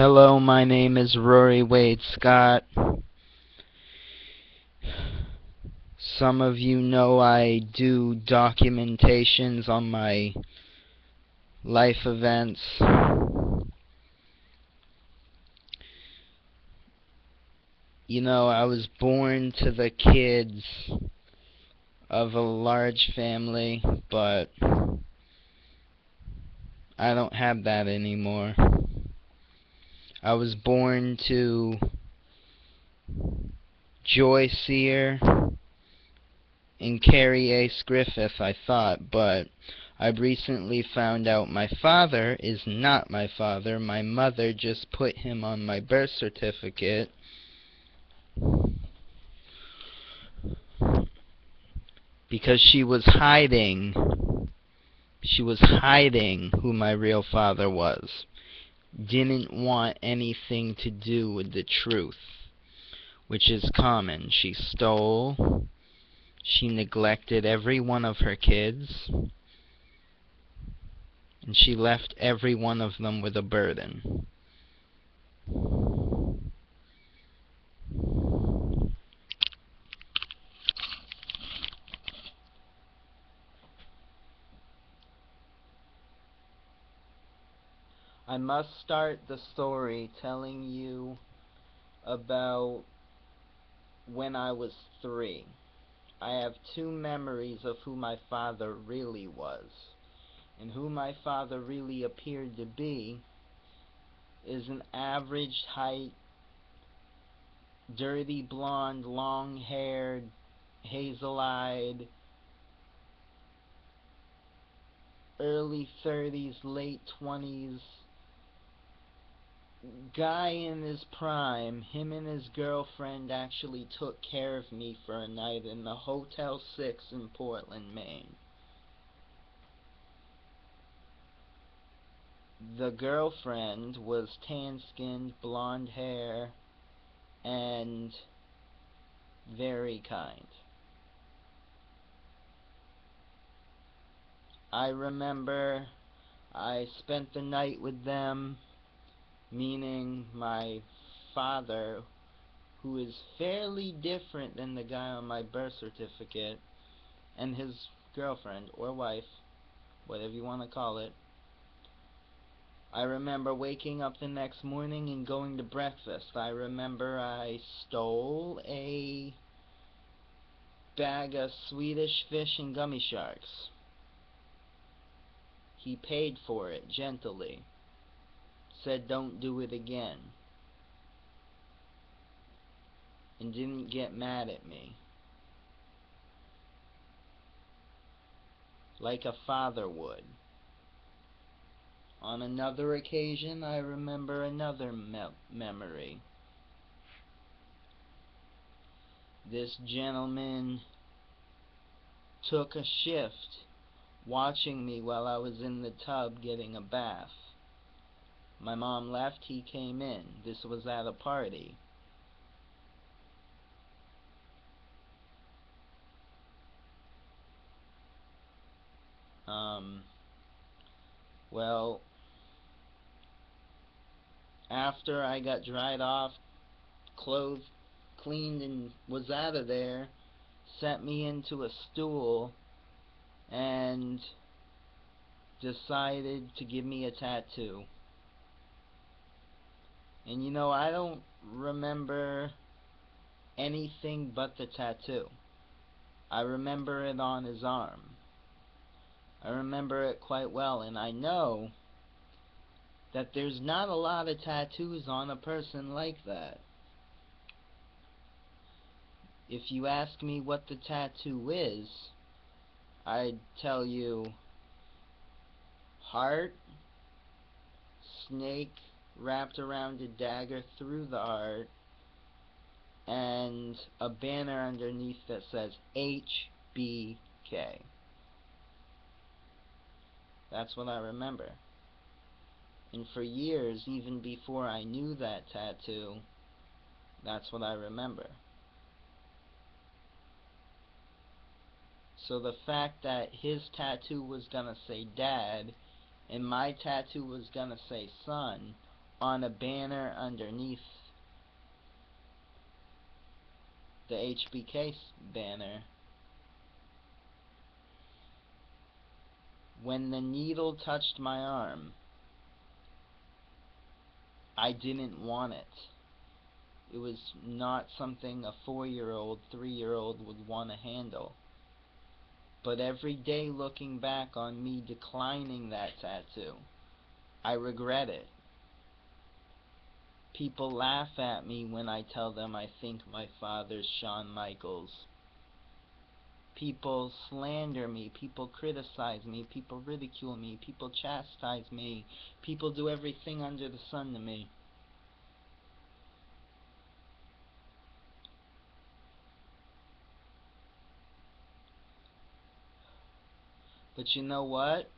Hello, my name is Rory Wade Scott. Some of you know I do documentations on my life events. You know, I was born to the kids of a large family, but I don't have that anymore. I was born to Joy Sear and Carrie Ace Griffith, I thought, but I've recently found out my father is not my father. My mother just put him on my birth certificate because she was hiding who my real father was. Didn't want anything to do with the truth, which is common. She stole. She neglected every one of her kids. And she left every one of them with a burden. I must start the story telling you about when I was 3. I have 2 memories of who my father really was. And who my father really appeared to be is an average height, dirty blonde, long-haired, hazel-eyed, early 30s, late 20s guy in his prime. Him and his girlfriend actually took care of me for a night in the Hotel 6 in Portland, Maine. The girlfriend was tan-skinned, blonde hair, and very kind. I remember I spent the night with them, meaning my father, who is fairly different than the guy on my birth certificate, and his girlfriend, or wife, whatever you want to call it. I remember waking up the next morning and going to breakfast. I remember I stole a bag of Swedish fish and gummy sharks. He paid for it gently. Said don't do it again. And didn't get mad at me. Like a father would. On another occasion, I remember another memory. This gentleman took a shift watching me while I was in the tub getting a bath. My mom left, he came in. This was at a party. Well, after I got dried off, clothed, cleaned, and was out of there, sent me into a stool and decided to give me a tattoo. And you know, I don't remember anything but the tattoo. I remember it on his arm. I remember it quite well, and I know that there's not a lot of tattoos on a person like that. If you ask me what the tattoo is, I'd tell you heart, snake wrapped around a dagger through the heart, and a banner underneath that says HBK. That's what I remember. And for years, even before I knew that tattoo, that's what I remember. So the fact that his tattoo was gonna say dad, and my tattoo was gonna say son, on a banner underneath the HBK banner. When the needle touched my arm, I didn't want it. It was not something a 4-year-old, 3-year-old would want to handle. But every day looking back on me declining that tattoo, I regret it. People laugh at me when I tell them I think my father's Shawn Michaels. People slander me, people criticize me, people ridicule me, people chastise me, people do everything under the sun to me. But you know what?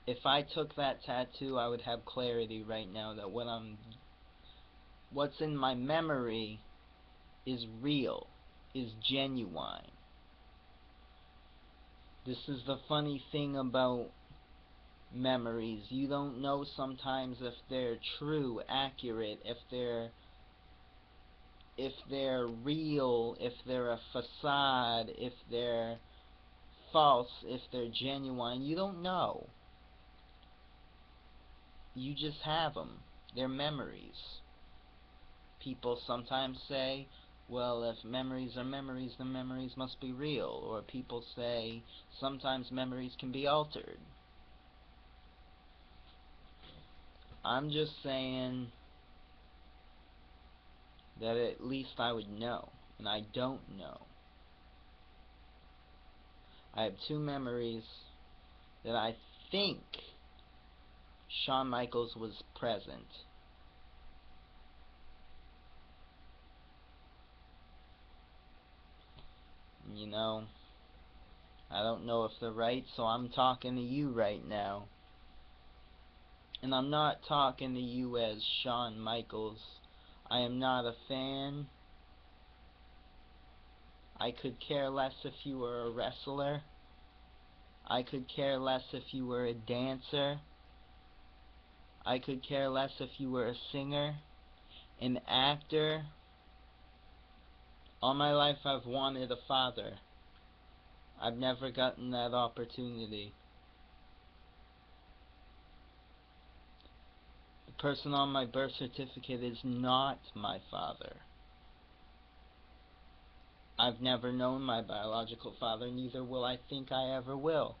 If I took that tattoo, I would have clarity right now that what's in my memory is real, is genuine. This is the funny thing about memories. You don't know sometimes if they're true, accurate, if they're real, if they're a facade, if they're false, if they're genuine. You don't know. You just have them. They're memories. People sometimes say, well, if memories are memories, then memories must be real. Or people say, sometimes memories can be altered. I'm just saying that at least I would know, and I don't know. I have 2 memories that I think Shawn Michaels was present. You know, I don't know if they're right, so I'm talking to you right now. And I'm not talking to you as Shawn Michaels. I am not a fan. I could care less if you were a wrestler. I could care less if you were a dancer. I could care less if you were a singer, an actor. All my life I've wanted a father. I've never gotten that opportunity. The person on my birth certificate is not my father. I've never known my biological father, neither will I think I ever will.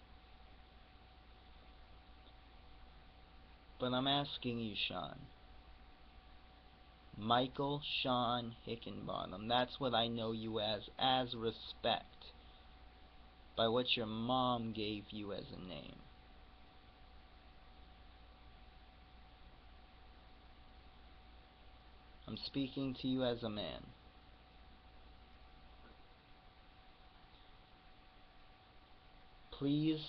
But I'm asking you, Sean. Michael Sean Hickenbottom. That's what I know you as respect, by what your mom gave you as a name. I'm speaking to you as a man. Please,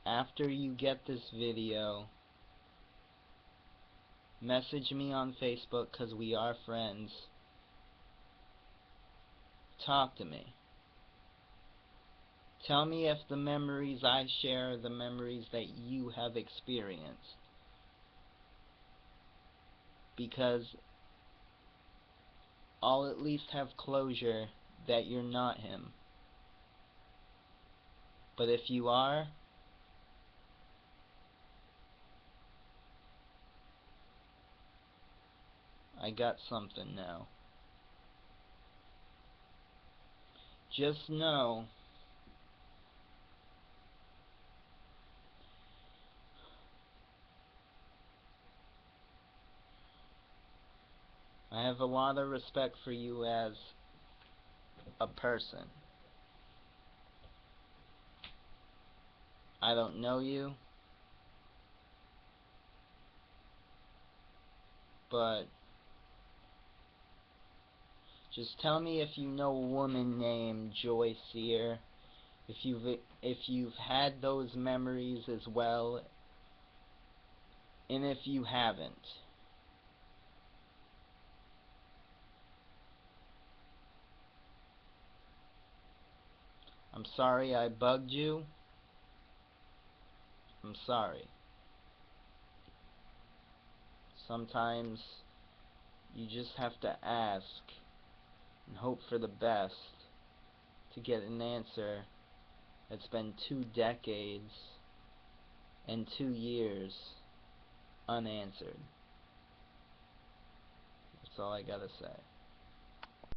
after you get this video, message me on Facebook, because we are friends. Talk to me. Tell me if the memories I share are the memories that you have experienced. Because I'll at least have closure that you're not him. But if you are, I got something now. Just know I have a lot of respect for you as a person. I don't know you, but just tell me if you know a woman named Joy Sear, if you've had those memories as well, and if you haven't. I'm sorry I bugged you. I'm sorry. Sometimes you just have to ask and hope for the best to get an answer that's been 2 decades and 2 years unanswered. That's all I gotta say.